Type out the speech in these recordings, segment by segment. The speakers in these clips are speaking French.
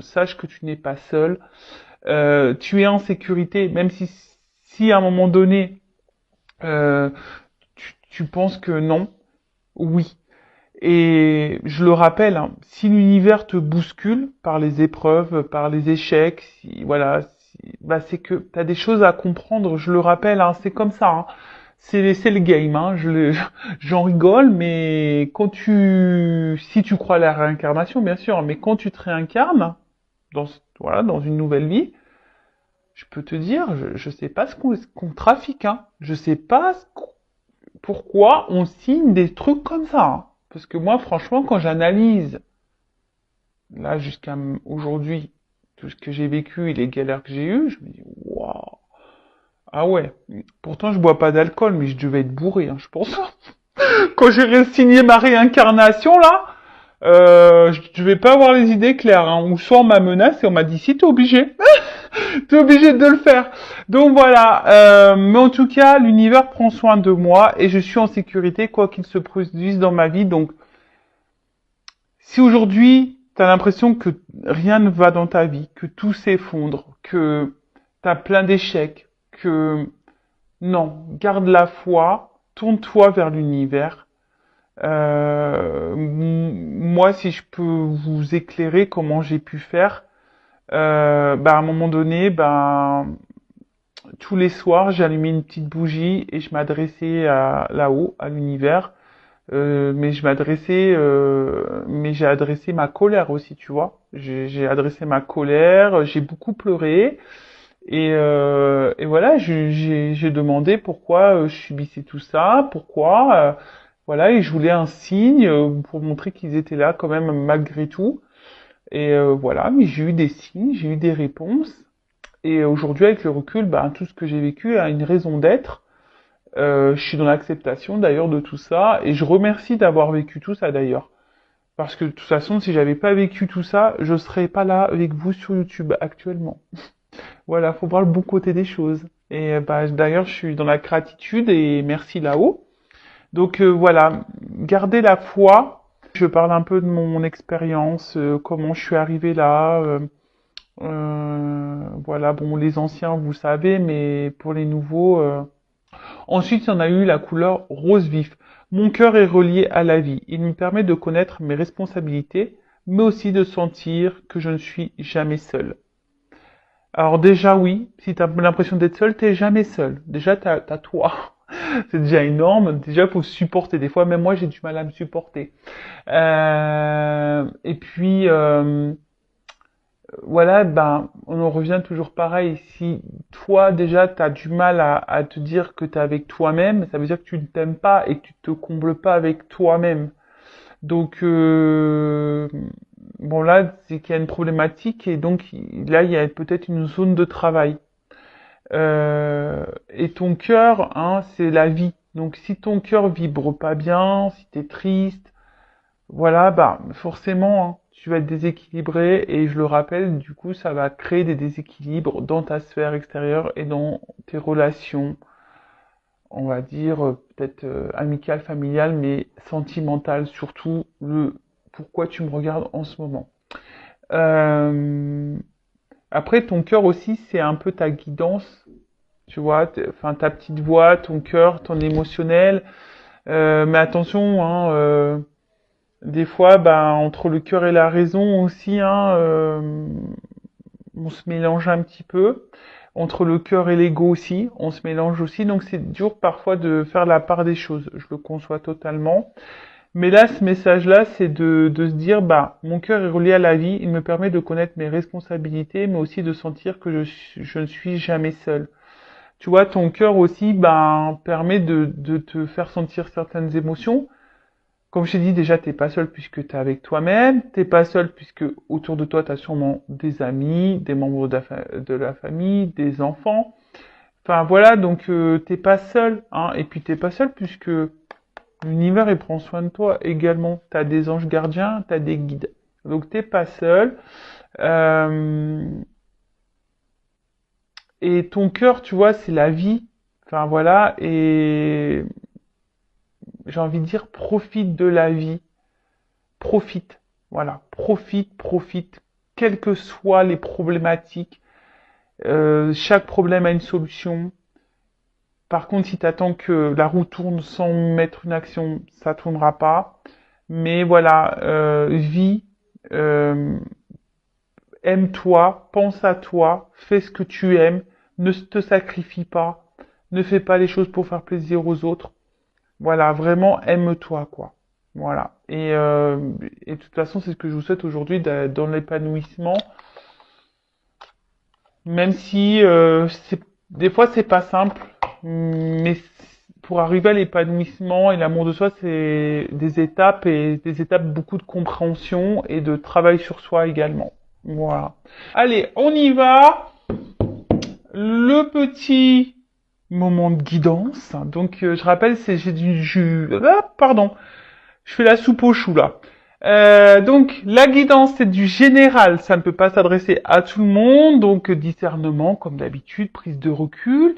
Sache que tu n'es pas seul. Tu es en sécurité, même si à un moment donné, euh, tu penses que non, oui. Et je le rappelle, hein, si l'univers te bouscule par les épreuves, par les échecs, bah c'est que tu as des choses à comprendre. Je le rappelle, hein, c'est comme ça. Hein. C'est le game. Hein, j'en rigole, mais si tu crois à la réincarnation, bien sûr, mais quand tu te réincarnes dans une nouvelle vie, je peux te dire, je sais pas ce qu'on trafique. Hein. Je sais pas pourquoi on signe des trucs comme ça. Hein. Parce que moi, franchement, quand j'analyse, là, jusqu'à aujourd'hui, tout ce que j'ai vécu et les galères que j'ai eues, je me dis, waouh, ah ouais. Pourtant, je bois pas d'alcool, mais je devais être bourré, hein, je pense. Quand j'ai signé ma réincarnation, là, je devais pas avoir les idées claires. Hein. Ou soit on m'a menacé et on m'a dit, si, t'es obligé. T'es obligé de le faire. Donc voilà. Mais en tout cas, l'univers prend soin de moi et je suis en sécurité, quoi qu'il se produise dans ma vie. Donc, si aujourd'hui, t'as l'impression que rien ne va dans ta vie, que tout s'effondre, que t'as plein d'échecs, que non, garde la foi, tourne-toi vers l'univers. Moi, si je peux vous éclairer comment j'ai pu faire, à un moment donné, tous les soirs, j'allumais une petite bougie et je m'adressais à là-haut, à l'univers. Mais j'ai adressé ma colère aussi, tu vois. J'ai adressé ma colère, j'ai beaucoup pleuré et voilà, j'ai demandé pourquoi je subissais tout ça, pourquoi, voilà, et je voulais un signe pour montrer qu'ils étaient là quand même malgré tout. Et voilà, mais j'ai eu des signes, j'ai eu des réponses. Et aujourd'hui, avec le recul, tout ce que j'ai vécu a une raison d'être. Je suis dans l'acceptation d'ailleurs de tout ça et je remercie d'avoir vécu tout ça d'ailleurs. Parce que de toute façon, si j'avais pas vécu tout ça, je serais pas là avec vous sur YouTube actuellement. Voilà, faut voir le bon côté des choses. Et d'ailleurs, je suis dans la gratitude et merci là-haut. Donc voilà, gardez la foi. Je parle un peu de mon expérience, comment je suis arrivé là. Voilà, bon, les anciens, vous savez, mais pour les nouveaux. Ensuite, il y en a eu la couleur rose vif. Mon cœur est relié à la vie. Il me permet de connaître mes responsabilités, mais aussi de sentir que je ne suis jamais seul. Alors déjà, oui, si tu as l'impression d'être seul, t'es jamais seul. Déjà, t'as toi. C'est déjà énorme. Déjà, faut se supporter. Des fois, même moi, j'ai du mal à me supporter. Et puis, voilà, on en revient toujours pareil. Si toi, déjà, t'as du mal à te dire que t'es avec toi-même, ça veut dire que tu ne t'aimes pas et que tu te combles pas avec toi-même. Donc, bon là, c'est qu'il y a une problématique et donc là, il y a peut-être une zone de travail. Et ton cœur, hein, c'est la vie. Donc, si ton cœur vibre pas bien, si t'es triste, voilà, forcément, hein, tu vas être déséquilibré et je le rappelle, du coup, ça va créer des déséquilibres dans ta sphère extérieure et dans tes relations, on va dire peut-être amicales, familiales, mais sentimentales, surtout le pourquoi tu me regardes en ce moment. Euh, Après, ton cœur aussi, c'est un peu ta guidance, tu vois, enfin ta petite voix, ton cœur, ton émotionnel. Mais attention, hein, des fois, entre le cœur et la raison aussi, hein, on se mélange un petit peu. Entre le cœur et l'ego aussi, on se mélange aussi. Donc c'est dur parfois de faire la part des choses. Je le conçois totalement. Mais là, ce message-là, c'est de se dire, mon cœur est relié à la vie. Il me permet de connaître mes responsabilités, mais aussi de sentir que je ne suis jamais seul. Tu vois, ton cœur aussi, permet de te faire sentir certaines émotions. Comme je t'ai dit, déjà, t'es pas seul puisque t'es avec toi-même. T'es pas seul puisque autour de toi, t'as sûrement des amis, des membres de la famille, des enfants. Enfin, voilà, donc t'es pas seul, hein. Et puis t'es pas seul puisque l'univers, il prend soin de toi également. T'as des anges gardiens, t'as des guides. Donc t'es pas seul. Euh, et ton cœur, tu vois, c'est la vie. Enfin, voilà. Et j'ai envie de dire, profite de la vie. Profite. Voilà. Profite, profite. quelles que soient les problématiques. Chaque problème a une solution. Par contre, si tu attends que la roue tourne sans mettre une action, ça tournera pas. Mais voilà, vis, aime-toi, pense à toi, fais ce que tu aimes, ne te sacrifie pas, ne fais pas les choses pour faire plaisir aux autres. Voilà, vraiment aime-toi, quoi. Voilà. Et de toute façon, c'est ce que je vous souhaite aujourd'hui dans l'épanouissement. Même si des fois c'est pas simple, mais pour arriver à l'épanouissement et l'amour de soi, c'est des étapes et des étapes beaucoup de compréhension et de travail sur soi également. Voilà. Allez, on y va. Le petit moment de guidance. Donc je rappelle, j'ai du jus. Ah, pardon. Je fais la soupe aux choux là. Donc la guidance c'est du général, ça ne peut pas s'adresser à tout le monde, donc discernement comme d'habitude, prise de recul.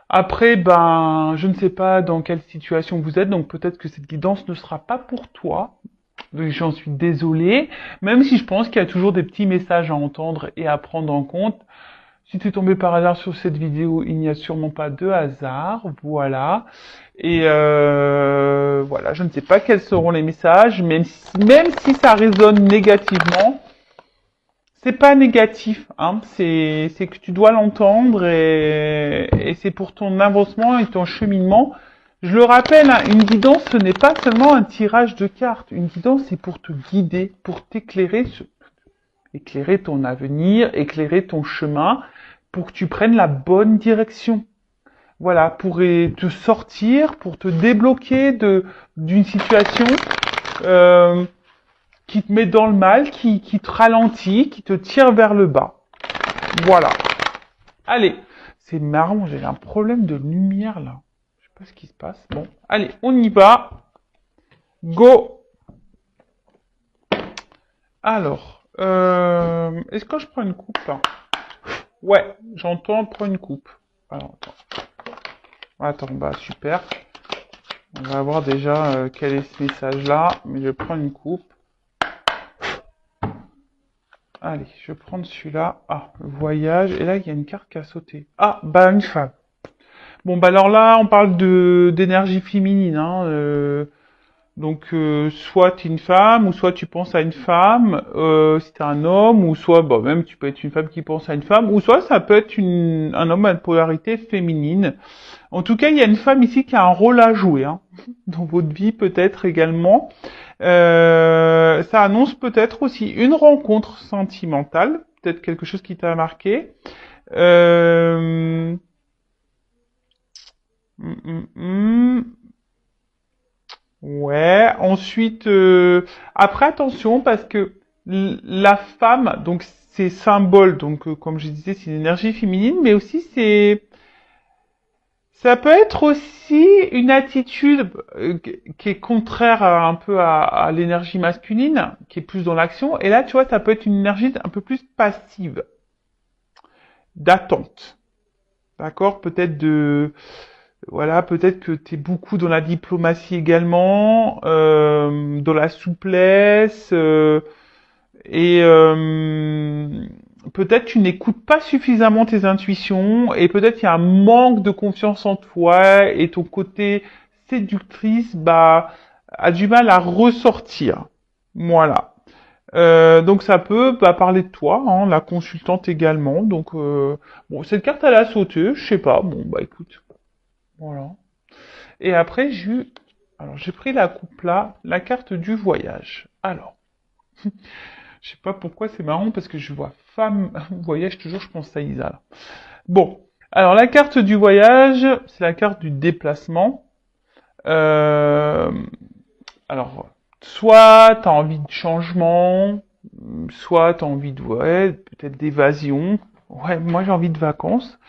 Après, ben, je ne sais pas dans quelle situation vous êtes, donc peut-être que cette guidance ne sera pas pour toi. Donc j'en suis désolé, même si je pense qu'il y a toujours des petits messages à entendre et à prendre en compte. Si tu es tombé par hasard sur cette vidéo, il n'y a sûrement pas de hasard, voilà. Et voilà, je ne sais pas quels seront les messages, même si ça résonne négativement, c'est pas négatif, hein. C'est que tu dois l'entendre et c'est pour ton avancement et ton cheminement. Je le rappelle, hein, une guidance, ce n'est pas seulement un tirage de cartes. Une guidance, c'est pour te guider, pour t'éclairer, éclairer ton avenir, éclairer ton chemin, pour que tu prennes la bonne direction. Voilà, pour te sortir, pour te débloquer d'une situation qui te met dans le mal, qui te ralentit, qui te tire vers le bas. Voilà. Allez, c'est marrant, j'ai un problème de lumière là. Je sais pas ce qui se passe. Bon, allez, on y va. Go. Alors, est-ce que je prends une coupe là? Ouais, j'entends, prends une coupe. Alors, attends, bah super. On va voir déjà quel est ce message-là, mais je prends une coupe. Allez, je vais prendre celui-là. Ah, voyage. Et là, il y a une carte qui a sauté. Ah, bah une femme. Bon, bah alors là, on parle d'énergie féminine. Hein, donc, soit tu es une femme, ou soit tu penses à une femme, si tu es un homme, ou soit, bah, même tu peux être une femme qui pense à une femme, ou soit ça peut être un homme à polarité féminine. En tout cas, il y a une femme ici qui a un rôle à jouer, hein, dans votre vie peut-être également. Ça annonce peut-être aussi une rencontre sentimentale, peut-être quelque chose qui t'a marqué. Euh... Ouais. Ensuite, après attention parce que la femme, donc c'est symbole, donc comme je disais, c'est une énergie féminine, mais aussi ça peut être aussi une attitude qui est contraire un peu à l'énergie masculine, qui est plus dans l'action. Et là, tu vois, ça peut être une énergie un peu plus passive, d'attente. D'accord? Voilà, peut-être que tu es beaucoup dans la diplomatie également, dans la souplesse, et peut-être tu n'écoutes pas suffisamment tes intuitions et peut-être il y a un manque de confiance en toi et ton côté séductrice a du mal à ressortir. Voilà. Donc ça peut parler de toi, hein, la consultante également. Donc bon, cette carte elle a sauté, je sais pas. Bon bah écoute, voilà. Et après j'ai pris la coupe là, la carte du voyage. Alors. Je sais pas pourquoi, c'est marrant parce que je vois femme voyage toujours, je pense à Isa. Là. Bon, alors la carte du voyage, c'est la carte du déplacement. Alors, soit tu as envie de changement, soit tu as envie de peut-être d'évasion. Ouais, moi j'ai envie de vacances.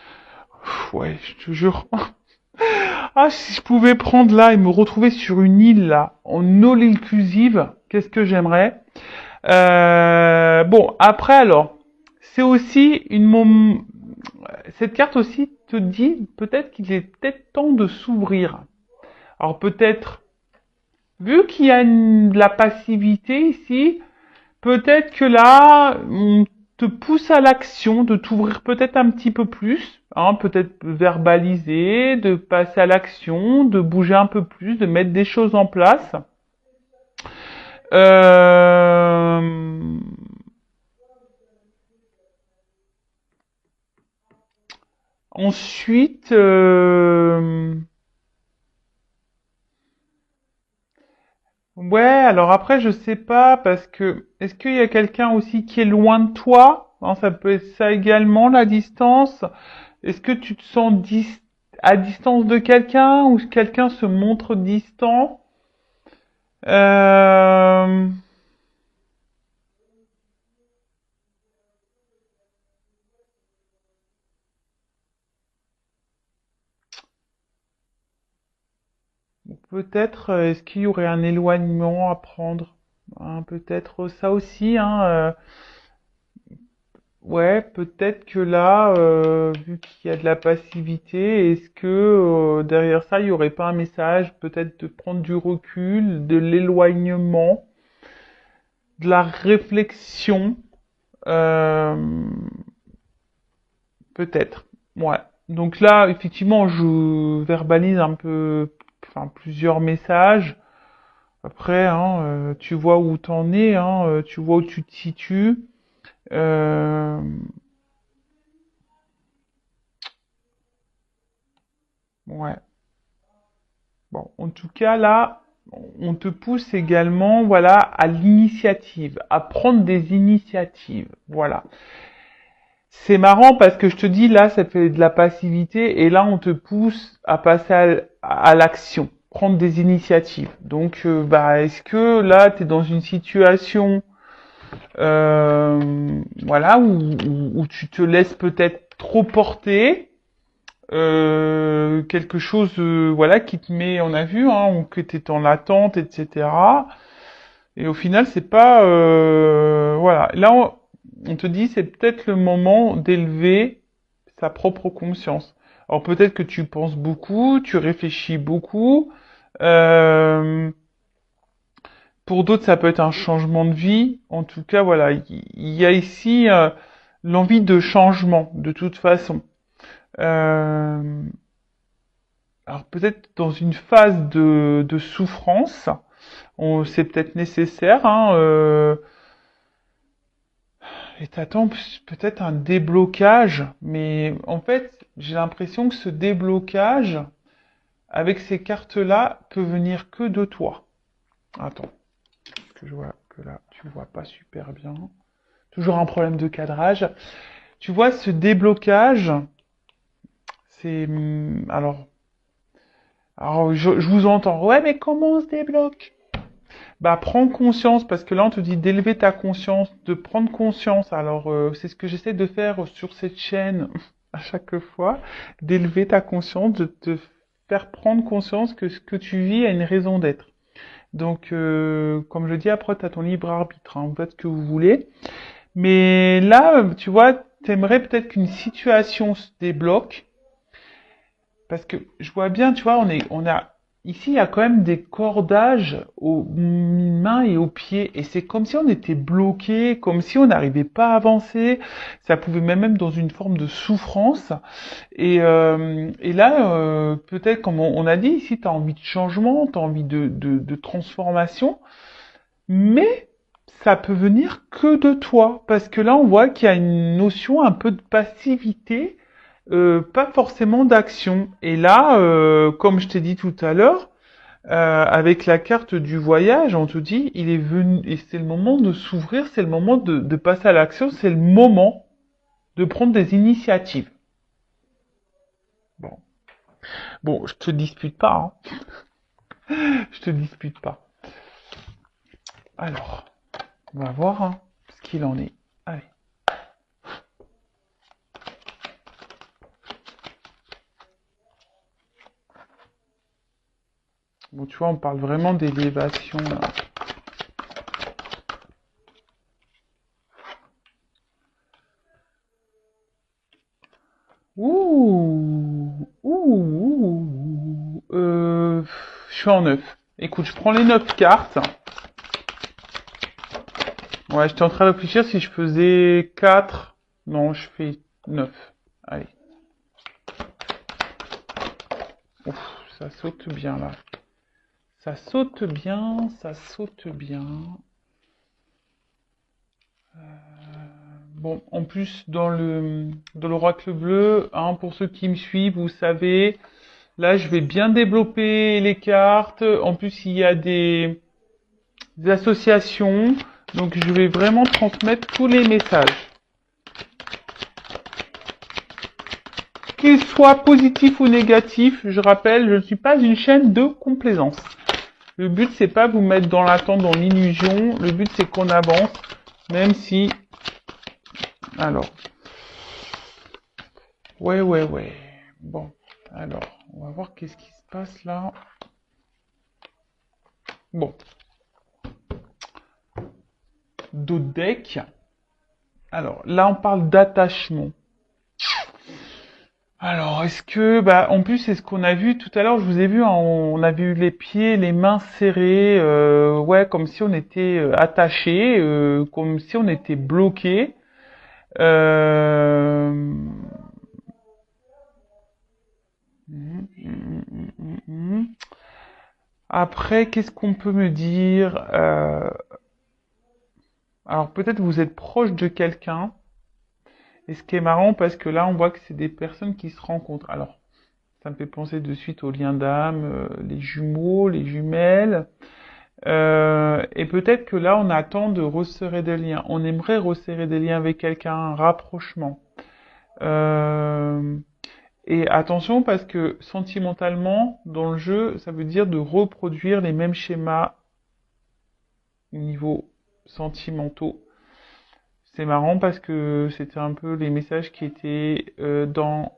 Ouais, je te jure. Ah, si je pouvais prendre là et me retrouver sur une île là, en all inclusive, qu'est-ce que j'aimerais? Bon, après alors, c'est aussi cette carte aussi te dit peut-être qu'il est peut-être temps de s'ouvrir. Alors peut-être, vu qu'il y a de la passivité ici, peut-être que là, on te pousse à l'action, de t'ouvrir peut-être un petit peu plus, hein, peut-être verbaliser, de passer à l'action, de bouger un peu plus, de mettre des choses en place. Euh, Ensuite, ouais, alors après, je sais pas, parce que est-ce qu'il y a quelqu'un aussi qui est loin de toi? Hein, ça peut être ça également, la distance. Est-ce que tu te sens à distance de quelqu'un ou quelqu'un se montre distant? Euh, Peut-être, est-ce qu'il y aurait un éloignement à prendre? Hein, peut-être ça aussi, hein. Ouais, peut-être que là, vu qu'il y a de la passivité, est-ce que derrière ça, il y aurait pas un message, peut-être de prendre du recul, de l'éloignement, de la réflexion, euh, peut-être. Ouais. Donc là, effectivement, je verbalise un peu, enfin, plusieurs messages. Après, hein, tu vois où t'en es, hein, tu vois où tu te situes. Euh, ouais. Bon, en tout cas, là, on te pousse également, voilà, à l'initiative, à prendre des initiatives. Voilà. C'est marrant parce que je te dis, là, ça fait de la passivité et là, on te pousse à passer à l'action, prendre des initiatives. Donc, bah, est-ce que là, tu es dans une situation, voilà, où tu te laisses peut-être trop porter, quelque chose, voilà, qui te met, on a vu, hein, ou que tu es en attente, etc. Et au final, c'est pas, voilà. Là, on te dit, c'est peut-être le moment d'élever sa propre conscience. Alors peut-être que tu penses beaucoup, tu réfléchis beaucoup. Euh, pour d'autres, ça peut être un changement de vie. En tout cas, voilà, il y a ici l'envie de changement, de toute façon. Euh, alors peut-être dans une phase de souffrance, c'est peut-être nécessaire, hein, et t'attends peut-être un déblocage, mais en fait, j'ai l'impression que ce déblocage, avec ces cartes-là, peut venir que de toi. Attends, parce que je vois que là, tu vois pas super bien. Toujours un problème de cadrage. Tu vois, ce déblocage, c'est... alors je vous entends. Ouais, mais comment on se débloque? Bah, prends conscience, parce que là, on te dit d'élever ta conscience, de prendre conscience. Alors, c'est ce que j'essaie de faire sur cette chaîne à chaque fois, d'élever ta conscience, de te faire prendre conscience que ce que tu vis a une raison d'être. Donc, comme je dis, après, tu as ton libre arbitre, hein, vous faites ce que vous voulez. Mais là, tu vois, t'aimerais peut-être qu'une situation se débloque, parce que je vois bien, tu vois, ici, il y a quand même des cordages aux mains et aux pieds, et c'est comme si on était bloqué, comme si on n'arrivait pas à avancer. Ça pouvait même dans une forme de souffrance. Et là, peut-être, comme on a dit, ici, tu as envie de changement, tu as envie de transformation, mais ça peut venir que de toi, parce que là, on voit qu'il y a une notion un peu de passivité, pas forcément d'action. Et là, comme je t'ai dit tout à l'heure, avec la carte du voyage, on te dit, il est venu, et c'est le moment de s'ouvrir, c'est le moment de passer à l'action, c'est le moment de prendre des initiatives. Bon, bon, je te dispute pas, hein. Je te dispute pas. Alors, on va voir hein, ce qu'il en est. Allez. Bon, tu vois, on parle vraiment d'élévation. Là. Je suis en 9. Écoute, je prends les 9 cartes. Ouais, j'étais en train de réfléchir si je faisais 4. Non, je fais 9. Allez. Ouf, ça saute bien là. Ça saute bien, ça saute bien. Bon, en plus, dans l'oracle bleu, hein, pour ceux qui me suivent, vous savez, là, je vais bien développer les cartes. En plus, il y a des associations. Donc, je vais vraiment transmettre tous les messages. Qu'ils soient positifs ou négatifs, je rappelle, je ne suis pas une chaîne de complaisance. Le but, c'est pas vous mettre dans l'attente, dans l'illusion. Le but, c'est qu'on avance, même si... Alors... Ouais. Bon, alors, on va voir qu'est-ce qui se passe là. Bon. D'autres decks. Alors, là, on parle d'attachement. Alors, est-ce que, bah, en plus, c'est ce qu'on a vu tout à l'heure, je vous ai vu, hein, on a vu les pieds, les mains serrées, ouais, comme si on était attaché, comme si on était bloqué. Euh... Après, qu'est-ce qu'on peut me dire? Alors, peut-être vous êtes proche de quelqu'un. Et ce qui est marrant, parce que là, on voit que c'est des personnes qui se rencontrent. Alors, ça me fait penser de suite aux liens d'âme, les jumeaux, les jumelles. Et peut-être que là, on attend de resserrer des liens. On aimerait resserrer des liens avec quelqu'un, un rapprochement. Euh, et attention, parce que sentimentalement, dans le jeu, ça veut dire de reproduire les mêmes schémas au niveau sentimentaux. C'est marrant parce que c'était un peu les messages qui étaient dans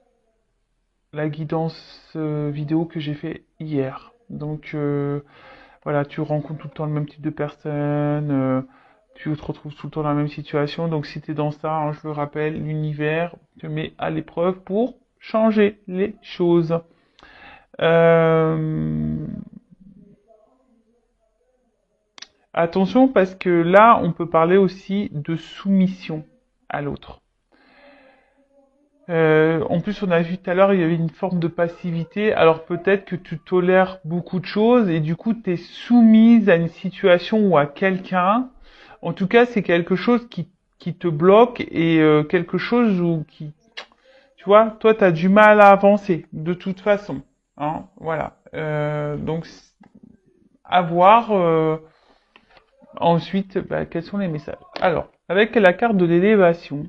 la guidance vidéo que j'ai fait hier. Donc voilà, tu rencontres tout le temps le même type de personne, tu te retrouves tout le temps dans la même situation. Donc si tu es dans ça, hein, je le rappelle, l'univers te met à l'épreuve pour changer les choses. Euh, Attention parce que là, on peut parler aussi de soumission à l'autre. En plus, on a vu tout à l'heure, il y avait une forme de passivité. Alors peut-être que tu tolères beaucoup de choses et du coup, tu es soumise à une situation ou à quelqu'un. En tout cas, c'est quelque chose qui te bloque et quelque chose où qui, tu vois, toi, tu as du mal à avancer de toute façon. Hein, voilà. Donc, à voir ensuite bah, quels sont les messages. Alors, avec la carte de l'élévation.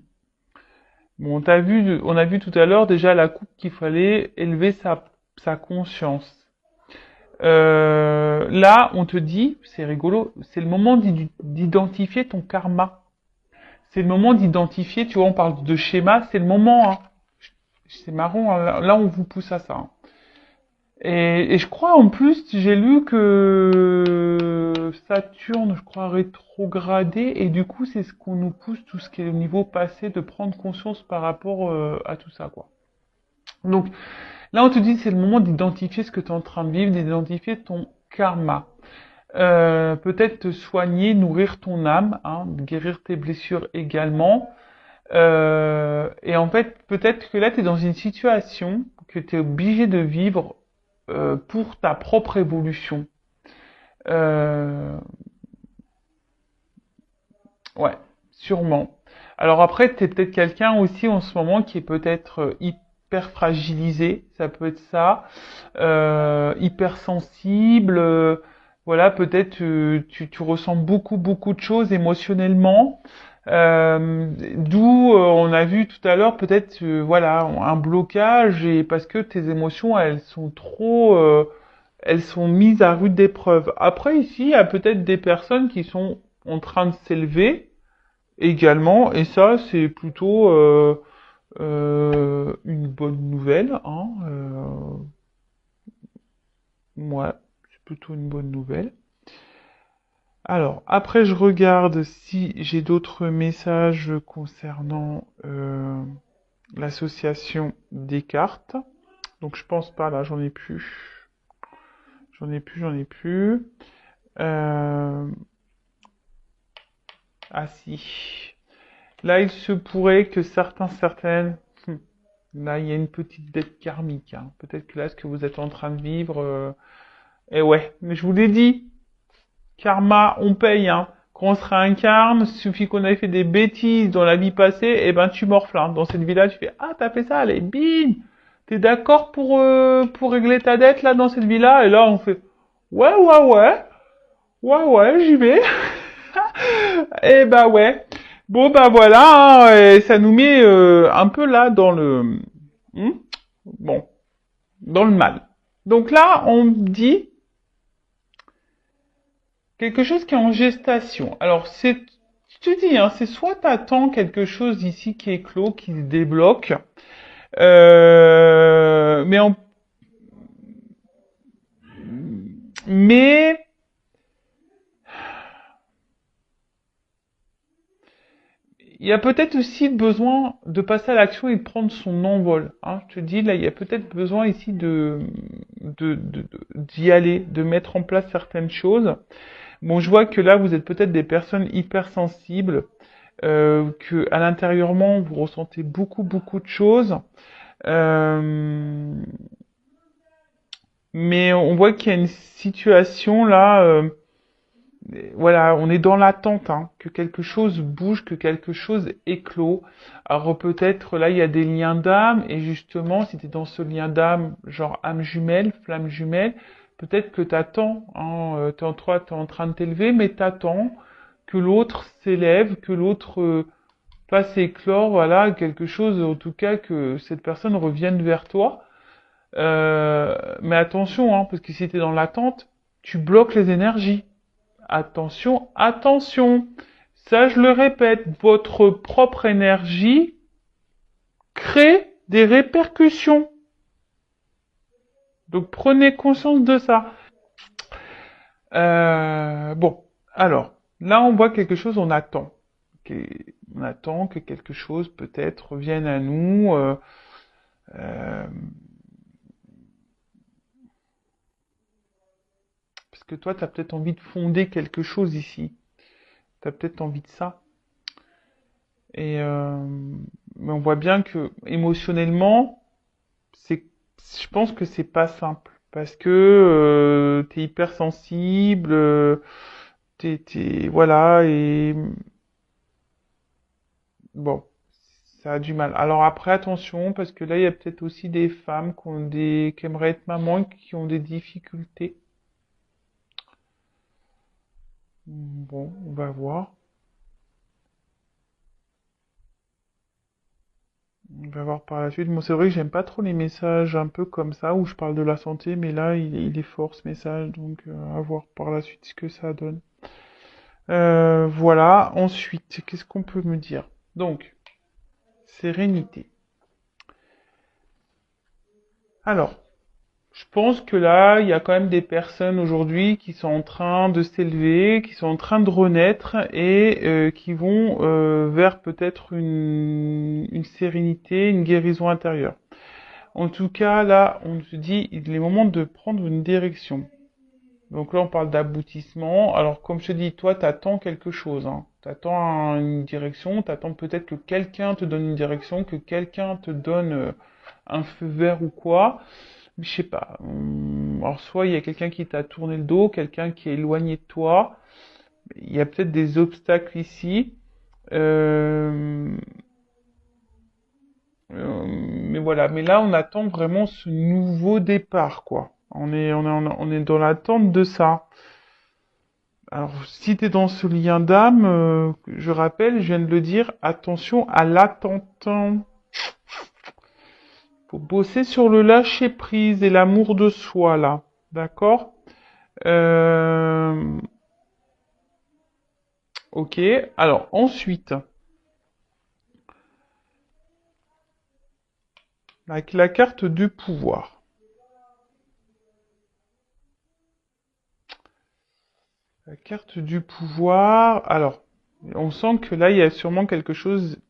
Bon, on a vu tout à l'heure déjà la coupe qu'il fallait élever sa conscience. Là, on te dit, c'est rigolo, c'est le moment d'identifier ton karma. C'est le moment d'identifier, tu vois, on parle de schéma, c'est le moment, hein. C'est marrant, hein, là, on vous pousse à ça. Hein. Et je crois en plus, j'ai lu que Saturne, je crois, rétrogradé, et du coup, c'est ce qu'on nous pousse, tout ce qui est au niveau passé, de prendre conscience par rapport à tout ça, quoi. Donc, là, on te dit, c'est le moment d'identifier ce que tu es en train de vivre, d'identifier ton karma. Peut-être te soigner, nourrir ton âme, hein, guérir tes blessures également. Et en fait, peut-être que là, tu es dans une situation que tu es obligé de vivre pour ta propre évolution. Euh, ouais, sûrement. Alors après, tu es peut-être quelqu'un aussi en ce moment qui est peut-être hyper fragilisé, ça peut être ça, hypersensible, voilà, peut-être tu ressens beaucoup de choses émotionnellement, d'où on a vu tout à l'heure peut-être voilà un blocage et parce que tes émotions elles sont trop elles sont mises à rude épreuve. Après ici il y a peut-être des personnes qui sont en train de s'élever également et ça c'est plutôt une bonne nouvelle hein, ouais, c'est plutôt une bonne nouvelle. Alors, après, je regarde si j'ai d'autres messages concernant l'association des cartes. Donc, je pense pas, là, j'en ai plus. J'en ai plus. Euh, Ah si. Là, il se pourrait que certaines... Là, il y a une petite dette karmique, hein. Peut-être que là, ce que vous êtes en train de vivre... Eh ouais, mais je vous l'ai dit, karma, on paye, hein. Quand on se réincarne, il suffit qu'on ait fait des bêtises dans la vie passée, et ben tu morfles, hein. Dans cette vie-là, tu fais, ah, t'as fait ça, allez, bim! T'es d'accord pour régler ta dette, là, dans cette vie-là? Et là, on fait, ouais, ouais, ouais, ouais, ouais, j'y vais. Et bah ouais. Bon, bah voilà, hein, et ça nous met un peu là dans le... Hmm. Bon, dans le mal. Donc là, on dit quelque chose qui est en gestation. Alors, je te dis, hein, c'est soit t'attends quelque chose ici qui est clos, qui se débloque, mais mais il y a peut-être aussi besoin de passer à l'action et de prendre son envol. Hein. Je te dis, là, il y a peut-être besoin ici d'y aller, de mettre en place certaines choses. Bon, je vois que là, vous êtes peut-être des personnes hypersensibles, que à l'intérieurement, vous ressentez beaucoup, beaucoup de choses. Euh, mais on voit qu'il y a une situation là, voilà, on est dans l'attente, hein, que quelque chose bouge, que quelque chose éclot. Alors peut-être là, il y a des liens d'âme, et justement, si tu es dans ce lien d'âme, genre âme jumelle, flamme jumelle, peut-être que t'attends, hein, t'es en train de t'élever, mais t'attends que l'autre s'élève, que l'autre fasse éclore, voilà, quelque chose, en tout cas, que cette personne revienne vers toi. Mais attention, hein, parce que si t'es dans l'attente, tu bloques les énergies. Attention, attention. Ça, je le répète, votre propre énergie crée des répercussions. Donc prenez conscience de ça. Bon, alors, là on voit quelque chose, on attend. On attend que quelque chose peut-être revienne à nous. Euh, parce que toi, tu as peut-être envie de fonder quelque chose ici. Tu as peut-être envie de ça. Et mais on voit bien que émotionnellement, c'est, je pense que c'est pas simple parce que t'es hypersensible, voilà et bon, ça a du mal. Alors après attention parce que là il y a peut-être aussi des femmes qui aimeraient être maman et qui ont des difficultés. Bon, on va voir. On va voir par la suite. Moi, c'est vrai que j'aime pas trop les messages un peu comme ça où je parle de la santé, mais là, il est fort ce message, donc à voir par la suite ce que ça donne. Voilà. Ensuite, qu'est-ce qu'on peut me dire? Donc, sérénité. Alors, je pense que là, il y a quand même des personnes aujourd'hui qui sont en train de s'élever, qui sont en train de renaître et qui vont vers peut-être une sérénité, une guérison intérieure. En tout cas, là, on se dit, il est moment de prendre une direction. Donc là, on parle d'aboutissement. Alors, comme je te dis, toi, t'attends quelque chose, hein. T'attends une direction, t'attends peut-être que quelqu'un te donne une direction, que quelqu'un te donne un feu vert ou quoi. Mais je sais pas. Alors, soit il y a quelqu'un qui t'a tourné le dos, quelqu'un qui est éloigné de toi. Il y a peut-être des obstacles ici. Euh, mais voilà, mais là on attend vraiment ce nouveau départ, quoi. On est dans l'attente de ça. Alors, si tu es dans ce lien d'âme, je rappelle, je viens de le dire, attention à l'attente. Faut bosser sur le lâcher prise et l'amour de soi, là. D'accord? Euh, ok. Alors, ensuite, avec la carte du pouvoir. La carte du pouvoir. Alors, on sent que là, il y a sûrement quelque chose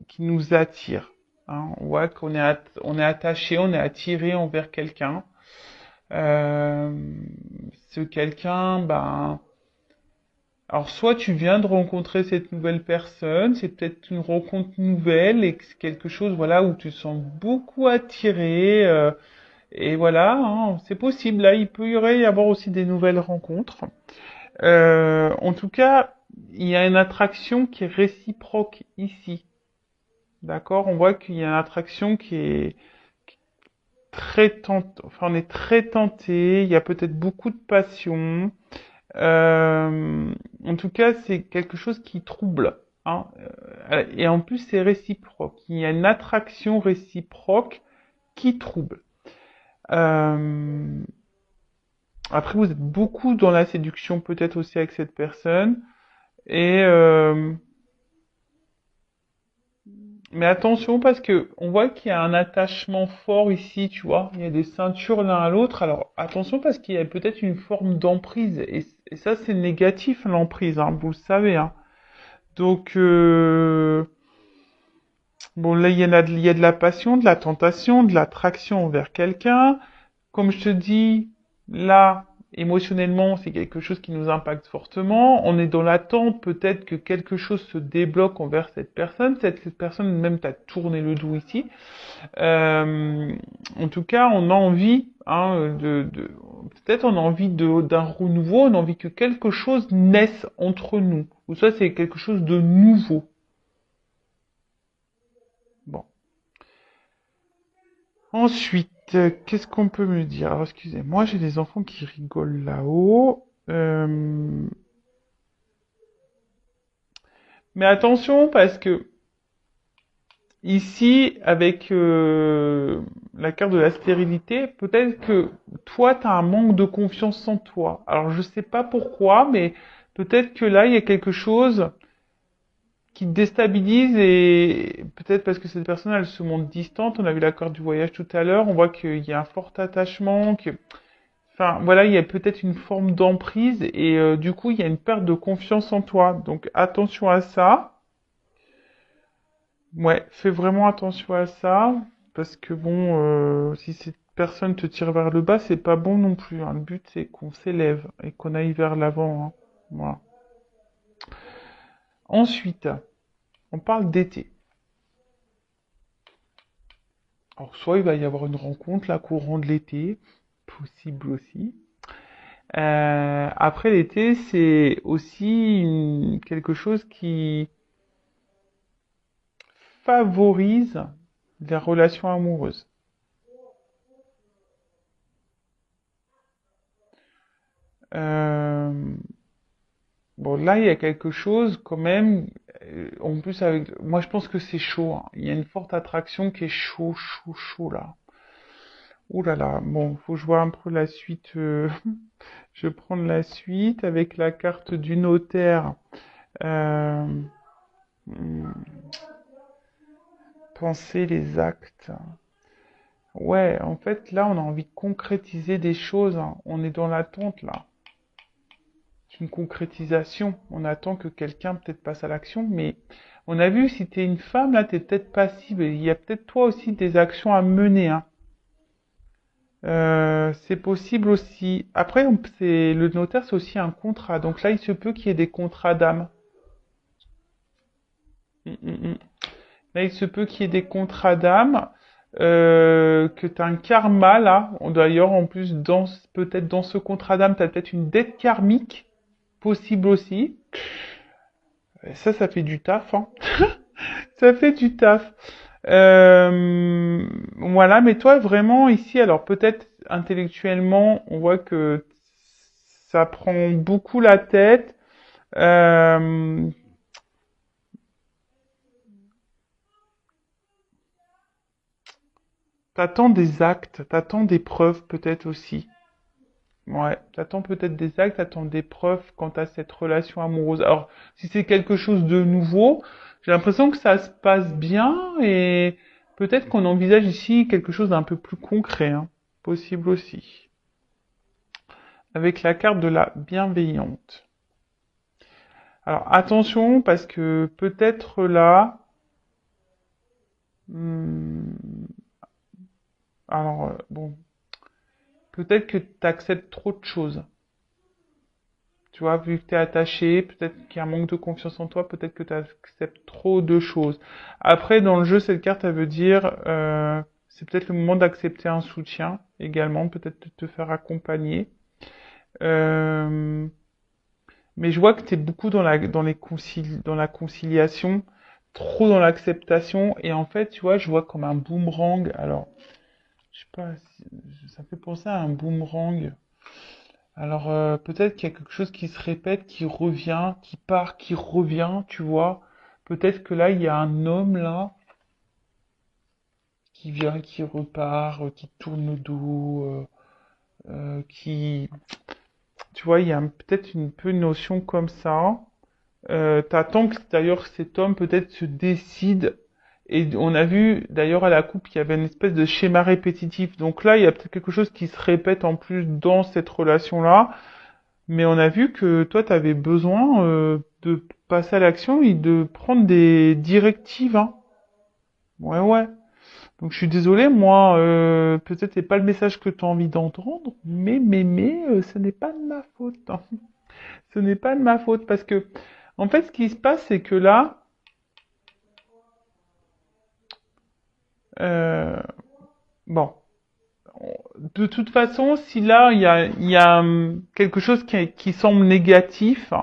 qui nous attire. Hein. On voit on est attaché, on est attiré envers quelqu'un. Ce quelqu'un, ben, Alors, soit tu viens de rencontrer cette nouvelle personne, c'est peut-être une rencontre nouvelle et que c'est quelque chose, voilà, où tu te sens beaucoup attiré, et voilà, hein, c'est possible. Là, il peut y aurait y avoir aussi des nouvelles rencontres. En tout cas, il y a une attraction qui est réciproque ici. D'accord? On voit qu'il y a une attraction qui est très tente, enfin, on est très tenté, il y a peut-être beaucoup de passion. En tout cas, c'est quelque chose qui trouble, hein. Et en plus, c'est réciproque. Il y a une attraction réciproque qui trouble. Euh, Après, vous êtes beaucoup dans la séduction, peut-être aussi avec cette personne. Et mais attention parce que on voit qu'il y a un attachement fort ici, tu vois. Il y a des ceintures l'un à l'autre. Alors attention parce qu'il y a peut-être une forme d'emprise. Et ça, c'est négatif, l'emprise, hein, vous le savez, hein. Donc, bon, là, il y a de la passion, de la tentation, de l'attraction envers quelqu'un. Comme je te dis, là, émotionnellement, c'est quelque chose qui nous impacte fortement. On est dans l'attente, peut-être que quelque chose se débloque envers cette personne. Cette personne même t'a tourné le dos ici. Euh, En tout cas, on a envie, hein, peut-être on a envie d'un renouveau, on a envie que quelque chose naisse entre nous. Ou ça, c'est quelque chose de nouveau. Bon. Ensuite, qu'est-ce qu'on peut me dire? Alors, excusez-moi, j'ai des enfants qui rigolent là-haut. Mais attention, parce que ici, avec la carte de la stérilité, peut-être que toi, tu as un manque de confiance en toi. Alors, je sais pas pourquoi, mais peut-être que là, il y a quelque chose qui te déstabilise et peut-être parce que cette personne, elle se montre distante. On a vu la carte du voyage tout à l'heure. On voit qu'il y a un fort attachement, que enfin, voilà, il y a peut-être une forme d'emprise et du coup, il y a une perte de confiance en toi. Donc, attention à ça. Ouais, fais vraiment attention à ça parce que bon, si cette personne te tire vers le bas, c'est pas bon non plus, hein. Le but, c'est qu'on s'élève et qu'on aille vers l'avant, hein. Voilà. Ensuite, on parle d'été. Alors, soit il va y avoir une rencontre là courant de l'été, possible aussi. Après l'été, c'est aussi quelque chose qui favorise les relations amoureuses. Euh, bon, là, il y a quelque chose quand même. En plus, avec, moi, je pense que c'est chaud, hein. Il y a une forte attraction qui est chaud, chaud, chaud là. Ouh là là. Bon, faut que je vois un peu la suite. Je vais prendre la suite avec la carte du notaire. Euh, hmm, Penser les actes. Ouais, en fait, là, on a envie de concrétiser des choses, hein. On est dans l'attente, là. C'est une concrétisation. On attend que quelqu'un peut-être passe à l'action, mais on a vu, si t'es une femme, là, t'es peut-être passive. Il y a peut-être toi aussi des actions à mener, hein. C'est possible aussi. Après, le notaire, c'est aussi un contrat. Donc là, il se peut qu'il y ait des contrats d'âme. Mm, mm, mm. Là, il se peut qu'il y ait des contrats d'âme, que tu as un karma là. D'ailleurs, en plus, peut-être dans ce contrat d'âme, tu as peut-être une dette karmique, possible aussi. Et ça fait du taf, hein. Ça fait du taf. Voilà, mais toi, vraiment, ici, alors peut-être intellectuellement, on voit que ça prend beaucoup la tête. Euh, T'attends des actes, t'attends des preuves peut-être aussi. Ouais, t'attends peut-être des actes, t'attends des preuves quant à cette relation amoureuse. Alors, si c'est quelque chose de nouveau, j'ai l'impression que ça se passe bien et peut-être qu'on envisage ici quelque chose d'un peu plus concret, hein. Possible aussi. Avec la carte de la bienveillante. Alors, attention parce que peut-être là, hmm, bon, peut-être que t'acceptes trop de choses. Tu vois, vu que tu es attaché, peut-être qu'il y a un manque de confiance en toi, peut-être que tu acceptes trop de choses. Après, dans le jeu, cette carte, elle veut dire, c'est peut-être le moment d'accepter un soutien également, peut-être de te faire accompagner. Euh, mais je vois que tu es beaucoup dans la conciliation, trop dans l'acceptation, et en fait, tu vois, je vois comme un boomerang. Alors, je sais pas, ça me fait penser à un boomerang. Alors peut-être qu'il y a quelque chose qui se répète, qui revient, qui part, qui revient, tu vois. Peut-être que là, il y a un homme là qui vient, qui repart, qui tourne le dos, qui... Tu vois, il y a peut-être un peu une notion comme ça. T'attends que d'ailleurs cet homme peut-être se décide. Et on a vu d'ailleurs à la coupe qu'il y avait une espèce de schéma répétitif. Donc là, il y a peut-être quelque chose qui se répète en plus dans cette relation-là. Mais on a vu que toi, tu avais besoin de passer à l'action et de prendre des directives, hein. Ouais, ouais. Donc je suis désolé, moi, peut-être c'est pas le message que tu as envie d'entendre, mais, ce n'est pas de ma faute, hein. Ce n'est pas de ma faute parce que, en fait, ce qui se passe, c'est que là, euh, bon, de toute façon, si là, il y a quelque chose qui semble négatif,